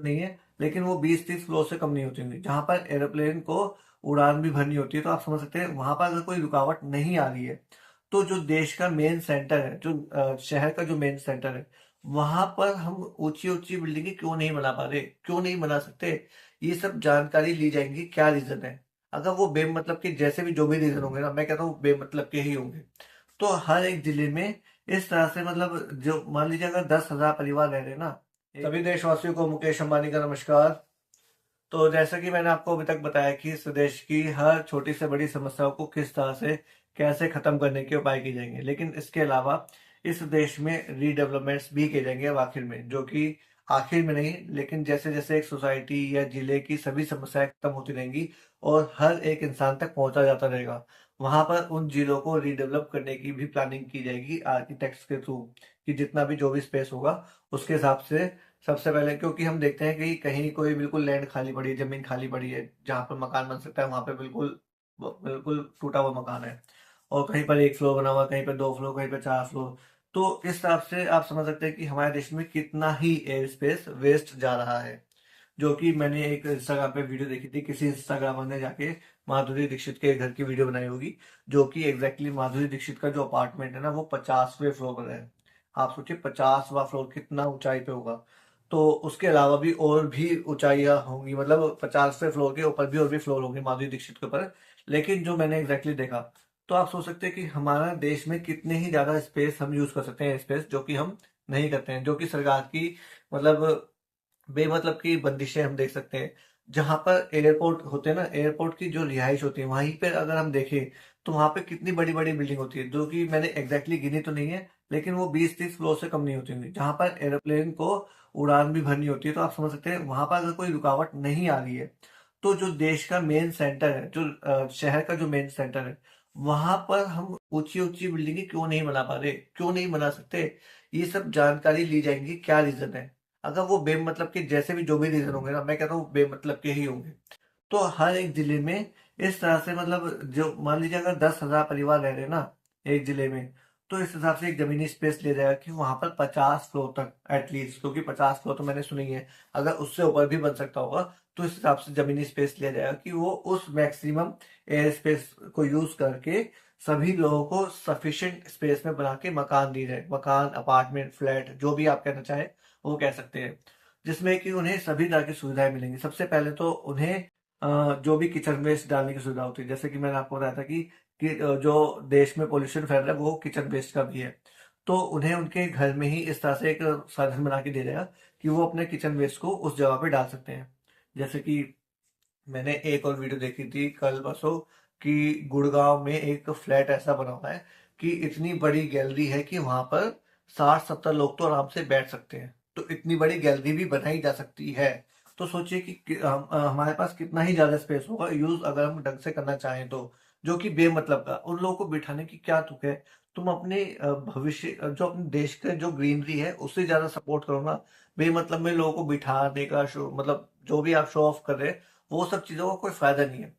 तो नहीं है, लेकिन वो 20-30 फ्लोर से कम नहीं होती होंगी। जहां पर एरोप्लेन को उड़ान भी भरनी होती है, तो आप समझ सकते हैं वहां पर अगर कोई रुकावट नहीं आ रही है, तो जो देश का मेन सेंटर है, जो शहर का जो मेन सेंटर है, वहां पर हम ऊंची ऊंची बिल्डिंगें क्यों नहीं बना पा रहे, क्यों नहीं बना सकते, ये सब जानकारी ली जाएंगी। क्या रीजन है? अगर वो बेमतलब के, जैसे भी जो भी रीजन होंगे ना, मैं कहता हूँ बेमतलब के ही होंगे, तो हर एक जिले में इस तरह से, मतलब जो मान लीजिए अगर 10,000 परिवार रह रहे हैं ना। सभी देशवासियों को मुकेश अंबानी का नमस्कार। तो जैसा कि मैंने आपको अभी तक बताया कि इस देश की हर छोटी से बड़ी समस्याओं को किस तरह से कैसे खत्म करने के उपाय किए जाएंगे, लेकिन इसके अलावा इस देश में रीडेवलपमेंट्स भी किए जाएंगे अब आखिर में, जो कि आखिर में नहीं, लेकिन जैसे जैसे एक सोसाइटी या जिले की सभी समस्याएं खत्म होती रहेंगी और हर एक इंसान तक पहुंचा जाता रहेगा, वहां पर उन जिलों को रीडेवलप करने की भी प्लानिंग की जाएगी आर्किटेक्ट्स के थ्रू, कि जितना भी जो भी स्पेस होगा उसके हिसाब से। सबसे पहले क्योंकि हम देखते हैं कि कहीं कोई बिल्कुल लैंड खाली पड़ी है, जमीन खाली पड़ी है जहां पर मकान बन सकता है, वहां पे बिल्कुल बिल्कुल टूटा हुआ मकान है, और कहीं पर एक फ्लोर बना हुआ, कहीं पर 2 फ्लोर, कहीं पर 4 फ्लोर। तो इस हिसाब से आप समझ सकते हैं कि हमारे देश में कितना ही एयर स्पेस वेस्ट जा रहा है। जो कि मैंने एक इंस्टाग्राम पे वीडियो देखी थी, किसी इंस्टाग्रामर ने जाके माधुरी दीक्षित के घर की वीडियो बनाई होगी, जो कि एग्जैक्टली माधुरी दीक्षित का जो अपार्टमेंट है ना, वो 50वें फ्लोर पर है। आप सोचिए 50वां फ्लोर कितना ऊंचाई पे होगा। तो उसके अलावा भी और भी ऊंचाइयां होंगी, मतलब 50वें फ्लोर के ऊपर भी और भी फ्लोर होंगे माधुरी दीक्षित के ऊपर। लेकिन जो मैंने एग्जैक्टली देखा, तो आप सोच सकते हैं कि हमारा देश में कितने ही ज्यादा स्पेस हम यूज कर सकते हैं, स्पेस जो कि हम नहीं करते हैं, जो कि सरकार की, मतलब बेमतलब की बंदिशें हम देख सकते हैं। जहां पर एयरपोर्ट होते हैं ना, एयरपोर्ट की जो रिहाइश होती है, वहीं पे अगर हम देखें तो वहां पे कितनी बड़ी बड़ी बिल्डिंग होती है, जो कि मैंने एग्जैक्टली गिनी तो नहीं है, लेकिन वो 20-30 फ्लोर से कम नहीं होती होंगी। जहां पर एरोप्लेन को उड़ान भी भरनी होती है, तो आप समझ सकते हैं वहां पर अगर कोई रुकावट नहीं आ रही है, तो जो देश का मेन सेंटर है, जो शहर का जो मेन सेंटर है, वहां पर हम ऊंची ऊंची बिल्डिंगें क्यों नहीं बना पा रहे, क्यों नहीं बना सकते, ये सब जानकारी ली जाएंगी। क्या रीजन है? अगर वो बेमतलब के, जैसे भी जो भी रीजन होंगे ना, मैं कहता हूँ बेमतलब के ही होंगे, तो हर एक जिले में इस तरह से, मतलब जो मान लीजिए अगर 10,000 परिवार रह रहे हैं ना एक जिले में, तो इस हिसाब से एक जमीनी स्पेस लिया जाएगा कि वहां पर 50 फ्लोर तक एटलीस्ट, क्योंकि 50 फ्लोर तो मैंने सुनी है, अगर उससे ऊपर भी बन सकता होगा, तो इस हिसाब से जमीनी स्पेस लिया जाएगा कि वो उस मैक्सिमम एयर स्पेस को यूज करके सभी लोगों को सफिशिएंट स्पेस में बना के मकान दिए जाए। मकान, अपार्टमेंट, फ्लैट, जो भी आप कहना चाहें वो कह सकते हैं, जिसमें कि उन्हें सभी तरह की सुविधाएं मिलेंगी। सबसे पहले तो उन्हें जो भी किचन वेस्ट डालने की सुविधा होती है, जैसे कि मैंने आपको बताया था कि जो देश में पोल्यूशन फैल रहा है वो किचन वेस्ट का भी है, तो उन्हें उनके घर में ही इस तरह से एक साधन बना के दे देगा कि वो अपने किचन वेस्ट को उस जगह पे डाल सकते हैं। जैसे कि मैंने एक और वीडियो देखी थी कल परसों, कि गुड़गांव में एक फ्लैट ऐसा बना हुआ है कि इतनी बड़ी गैलरी है कि वहां पर 60-70 लोग तो आराम से बैठ सकते हैं। तो इतनी बड़ी गैलरी भी बनाई जा सकती है। तो सोचिए कि हमारे पास कितना ही ज्यादा स्पेस होगा यूज, अगर हम ढंग से करना चाहें तो। जो कि बेमतलब का, उन लोगों को बिठाने की क्या तुक है? तुम अपने भविष्य, जो अपने देश के जो ग्रीनरी है उससे ज्यादा सपोर्ट करो ना। बेमतलब में लोगों को बिठाने का शो, मतलब जो भी आप शो ऑफ कर रहे हैं, वो सब चीजों का कोई फायदा नहीं है।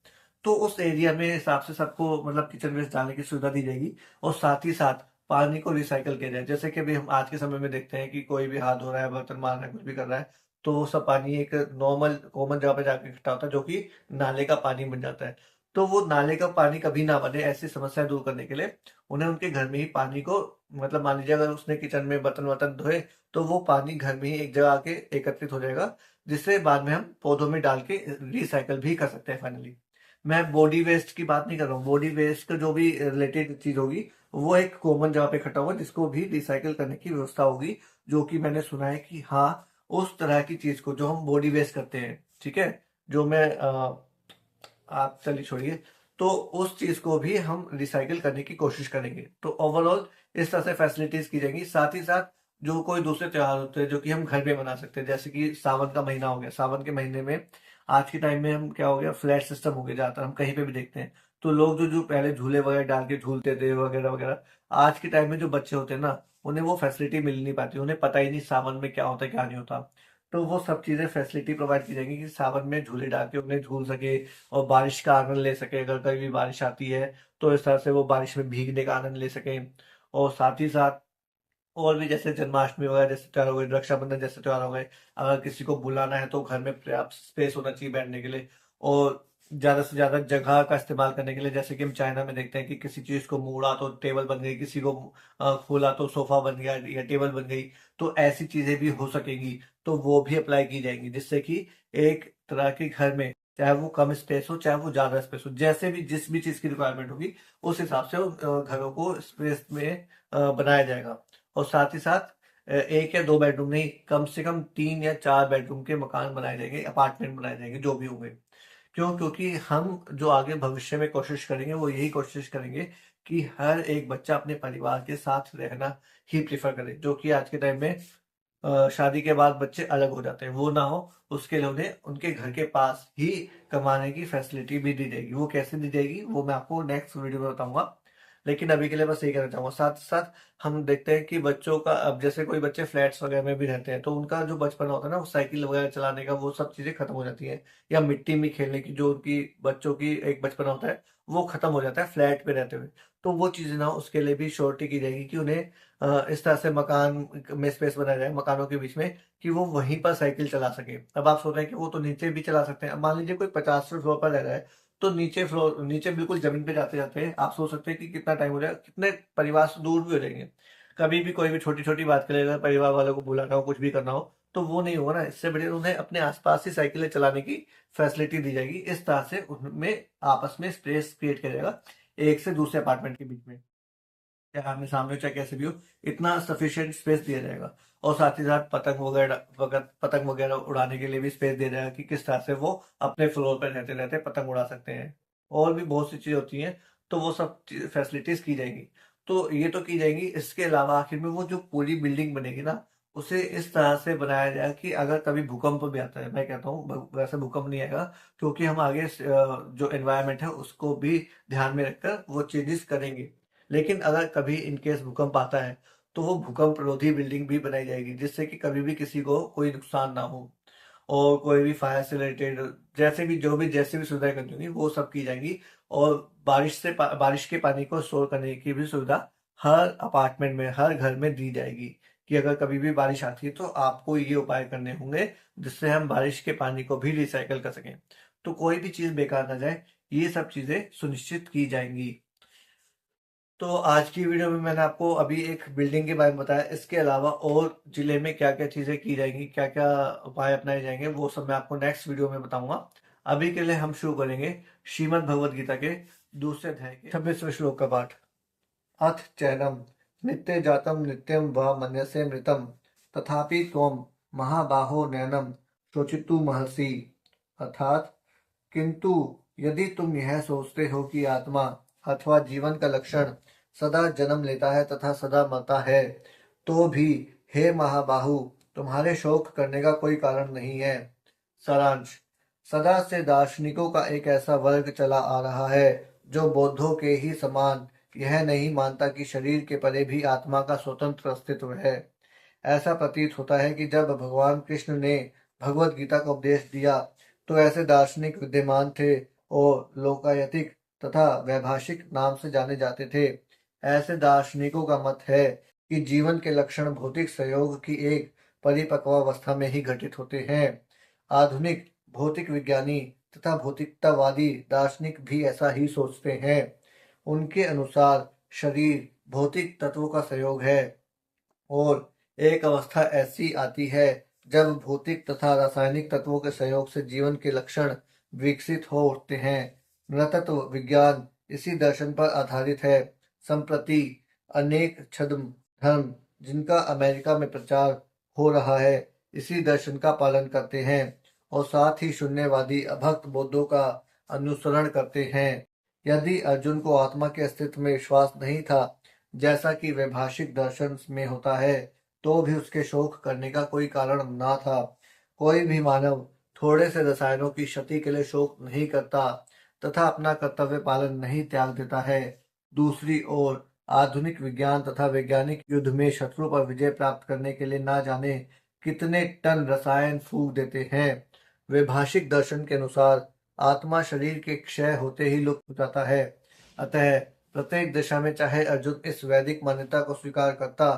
तो उस एरिया में हिसाब से सबको, मतलब किचन वेस्ट डालने की सुविधा दी जाएगी, और साथ ही साथ पानी को रिसाइकल किया जाए। जैसे कि अभी हम आज के समय में देखते हैं कि कोई भी हाथ धो रहा है, बर्तन मार रहा है, कुछ भी कर रहा है, तो वो सब पानी एक नॉर्मल कॉमन जगह पे जाके इकट्ठा होता है, जो कि नाले का पानी बन जाता है। तो वो नाले का पानी कभी ना बने, ऐसी समस्या दूर करने के लिए उन्हें उनके घर में ही पानी को, मतलब मान लीजिए अगर उसने किचन में बर्तन वर्तन धोए, तो वो पानी घर में ही एक जगह आके एकत्रित हो जाएगा, जिससे बाद में हम पौधों में डाल के रिसाइकल भी कर सकते हैं फाइनली। मैं बॉडी वेस्ट की बात नहीं कर रहा हूँ, बॉडी वेस्ट का जो भी रिलेटेड चीज होगी, वो एक कॉमन जगह पे इकट्ठा होगा, जिसको भी रिसाइकल करने की व्यवस्था होगी। जो कि मैंने सुना है कि हाँ, उस तरह की चीज को जो हम बॉडी वेस्ट करते हैं, ठीक है, जो मैं आप चलिए छोड़िए, तो उस चीज को भी हम रिसाइकिल करने की कोशिश करेंगे। तो ओवरऑल इस तरह से फैसिलिटीज की जाएंगी। साथ ही साथ जो कोई दूसरे त्योहार होते हैं जो कि हम घर में मना सकते हैं, जैसे कि सावन का महीना हो गया, सावन के महीने में आज के टाइम में हम क्या हो गया, फ्लैट सिस्टम हो गया, ज्यादातर हम कहीं पे भी देखते हैं। तो लोग जो जो पहले झूले वगैरह डाल के झूलते थे वगैरह वगैरह, आज के टाइम में जो बच्चे होते हैं ना, उन्हें वो फैसिलिटी मिल नहीं पाती, उन्हें पता ही नहीं सावन में क्या होता है क्या नहीं होता। तो वो सब चीजें फैसिलिटी प्रोवाइड की जाएंगी कि सावन में झूले डाल के उन्हें झूल सके और बारिश का आनंद ले सके। अगर कभी भी बारिश आती है तो इस तरह से वो बारिश में भीगने का आनंद ले सके। और साथ ही साथ और भी जैसे जन्माष्टमी वगैरह जैसे त्योहार हो गए, रक्षाबंधन जैसे त्योहार हो गए, अगर किसी को बुलाना है तो घर में पर्याप्त स्पेस होना चाहिए बैठने के लिए, और ज्यादा से ज्यादा जगह का इस्तेमाल करने के लिए। जैसे कि हम चाइना में देखते हैं कि किसी चीज को मोड़ा तो टेबल बन गई, किसी को खोला तो सोफा बन गया या टेबल बन गई। तो ऐसी चीजें भी हो सकेंगी, तो वो भी अप्लाई की जाएंगी, जिससे कि एक तरह के घर में चाहे वो कम स्पेस हो चाहे वो ज्यादा स्पेस हो, जैसे भी जिस भी चीज की रिक्वायरमेंट होगी उस हिसाब से घरों को स्पेस में बनाया जाएगा। और साथ ही साथ एक या दो बेडरूम नहीं, कम से कम 3 या 4 बेडरूम के मकान बनाए जाएंगे, अपार्टमेंट बनाए जाएंगे, जो भी होंगे। क्यों? क्योंकि हम जो आगे भविष्य में कोशिश करेंगे वो यही कोशिश करेंगे कि हर एक बच्चा अपने परिवार के साथ रहना ही प्रेफर करे, जो कि आज के टाइम में शादी के बाद बच्चे अलग हो जाते हैं, वो ना हो। उसके लिए उन्हें उनके घर के पास ही कमाने की फैसिलिटी भी दी जाएगी। वो कैसे दी जाएगी वो मैं आपको नेक्स्ट वीडियो में बताऊंगा। लेकिन अभी के लिए बस यही कहना चाहूंगा। साथ साथ हम देखते हैं कि बच्चों का, अब जैसे कोई बच्चे फ्लैट्स वगैरह में भी रहते हैं, तो उनका जो बचपन होता है ना, वो साइकिल वगैरह चलाने का, वो सब चीजें खत्म हो जाती हैं। या मिट्टी में खेलने की जो उनकी बच्चों की एक बचपन होता है, वो खत्म हो जाता है फ्लैट पे रहते हुए। तो वो चीजें ना, उसके लिए भी श्योरिटी की जाएगी कि उन्हें इस तरह से मकान में स्पेस बनाया जाए, मकानों के बीच में, कि वो वहीं पर साइकिल चला सके। अब आप सोच रहे हैं कि वो तो नीचे भी चला सकते हैं। अब मान लीजिए कोई 50वें फ्लोर पर रह रहा है, तो नीचे फ्लोर, नीचे बिल्कुल जमीन पे जाते जाते आप सोच सकते हैं कि कितना टाइम हो जाएगा, कितने परिवार से दूर भी हो जाएंगे। कभी भी कोई भी छोटी छोटी बात करेगा, परिवार वालों को बुलाना हो, कुछ भी करना हो, तो वो नहीं होगा ना। इससे बढ़िया उन्हें अपने आसपास ही साइकिलें चलाने की फैसिलिटी दी जाएगी। इस तरह से उनमें आपस में स्पेस क्रिएट किया जाएगा, एक से दूसरे अपार्टमेंट के बीच में, चाहे आमने सामने हो चाहे कैसे भी हो, इतना सफिशिएंट स्पेस दिया जाएगा। और साथ ही साथ पतंग वगैरह उड़ाने के लिए भी स्पेस दिया जाएगा, कि किस तरह से वो अपने फ्लोर पर रहते रहते पतंग उड़ा सकते हैं। और भी बहुत सी चीजें होती हैं, तो वो सब फैसिलिटीज की जाएंगी। तो ये तो की जाएंगी। इसके अलावा आखिर में वो जो पूरी बिल्डिंग बनेगी ना, उसे इस तरह से बनाया जाए कि अगर कभी भूकंप भी आता है, मैं कहता हूँ वैसे भूकंप नहीं आएगा, क्योंकि हम आगे जो एनवायरनमेंट है उसको भी ध्यान में रखकर वो चेंजेस करेंगे। लेकिन अगर कभी इनकेस भूकंप आता है, तो वो भूकंप रोधी बिल्डिंग भी बनाई जाएगी, जिससे कि कभी भी किसी को कोई नुकसान ना हो। और कोई भी फायर से रिलेटेड जैसे भी जो भी जैसे भी सुविधाएं करनी होंगी वो सब की जाएंगी। और बारिश के पानी को स्टोर करने की भी सुविधा हर अपार्टमेंट में, हर घर में दी जाएगी, कि अगर कभी भी बारिश आती है तो आपको ये उपाय करने होंगे, जिससे हम बारिश के पानी को भी रिसाइकल कर सकें, तो कोई भी चीज बेकार ना जाए। ये सब चीजें सुनिश्चित की जाएंगी। तो आज की वीडियो में मैंने आपको अभी एक बिल्डिंग के बारे में बताया। इसके अलावा और जिले में क्या क्या चीजें की जाएंगी, क्या क्या उपाय अपनाए जाएंगे, वो सब मैं आपको नेक्स्ट वीडियो में बताऊंगा। अभी के लिए हम शुरू करेंगे श्रीमद् भगवद गीता के दूसरे अध्याय के 26वें श्लोक का पाठ। अथ चैनम नित्य जातम नित्यम व मन्यसे मृतम तथापि त्वम महाबाहो नैनम शोचितु महर्षि। अर्थात, किंतु यदि तुम यह सोचते हो कि आत्मा अथवा जीवन का लक्षण सदा जन्म लेता है तथा सदा मरता है, तो भी हे महाबाहु, तुम्हारे शोक करने का कोई कारण नहीं है। सारांश। सदा से दार्शनिकों का एक ऐसा वर्ग चला आ रहा है जो बौद्धों के ही समान यह नहीं मानता कि शरीर के परे भी आत्मा का स्वतंत्र अस्तित्व है। ऐसा प्रतीत होता है कि जब भगवान कृष्ण ने भगवत गीता का उपदेश दिया, तो ऐसे दार्शनिक विद्यमान थे और लोकायतिक तथा वैभाषिक नाम से जाने जाते थे। ऐसे दार्शनिकों का मत है कि जीवन के लक्षण भौतिक संयोग की एक परिपक्वावस्था में ही घटित होते हैं। आधुनिक भौतिक विज्ञानी तथा भौतिकतावादी दार्शनिक भी ऐसा ही सोचते हैं। उनके अनुसार शरीर भौतिक तत्वों का संयोग है, और एक अवस्था ऐसी आती है जब भौतिक तथा रासायनिक तत्वों के सहयोग से जीवन के लक्षण विकसित हो उठते हैं। नृतत्व विज्ञान इसी दर्शन पर आधारित है। संप्रति अनेक छद्म धर्म, जिनका अमेरिका में प्रचार हो रहा है, इसी दर्शन का पालन करते हैं, और साथ ही शून्यवादी अभक्त बौद्धों का अनुसरण करते हैं। यदि अर्जुन को आत्मा के अस्तित्व में विश्वास नहीं था, जैसा कि वैभाषिक दर्शन में होता है, तो भी उसके शोक करने का कोई कारण ना था। कोई भी मानव थोड़े से रसायनों की क्षति के लिए शोक नहीं करता तथा अपना कर्तव्य पालन नहीं त्याग देता है। दूसरी ओर आधुनिक विज्ञान तथा वैज्ञानिक युद्ध में शत्रु पर विजय प्राप्त करने के लिए ना जाने कितने टन रसायन फूंक देते हैं। वैभाषिक दर्शन के अनुसार आत्मा शरीर के क्षय होते ही लुप्त हो जाता है। अतः प्रत्येक दिशा में चाहे अर्जुन इस वैदिक मान्यता को स्वीकार करता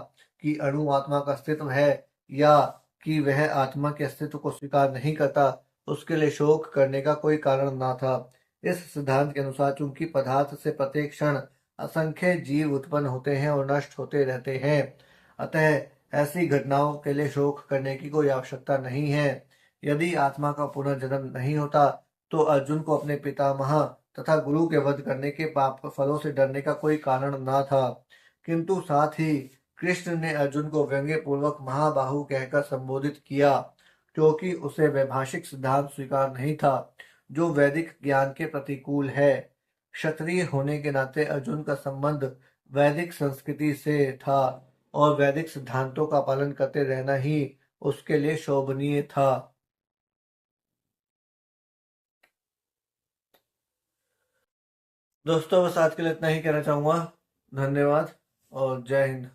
कि अणु आत्मा का अस्तित्व है या कि वह आत्मा के अस्तित्व को स्वीकार नहीं करता, उसके लिए शोक करने का कोई कारण ना था। इस सिद्धांत के अनुसार चूंकि पदार्थ से प्रत्येक क्षण असंख्य जीव उत्पन्न होते हैं और नष्ट होते रहते हैं, अतः ऐसी घटनाओं के लिए शोक करने की कोई आवश्यकता नहीं है। यदि आत्मा का पुनर्जन्म नहीं होता तो अर्जुन को अपने पितामह तथा गुरु के वध करने के पाप फलों से डरने का कोई कारण न था। किंतु साथ ही कृष्ण ने अर्जुन को व्यंग्य पूर्वक महाबाहु कहकर संबोधित किया, क्योंकि उसे वैभाषिक सिद्धांत स्वीकार नहीं था जो वैदिक ज्ञान के प्रतिकूल है। क्षत्रिय होने के नाते अर्जुन का संबंध वैदिक संस्कृति से था और वैदिक सिद्धांतों का पालन करते रहना ही उसके लिए शोभनीय था। दोस्तों बस आज के लिए इतना ही कहना चाहूंगा। धन्यवाद और जय हिंद।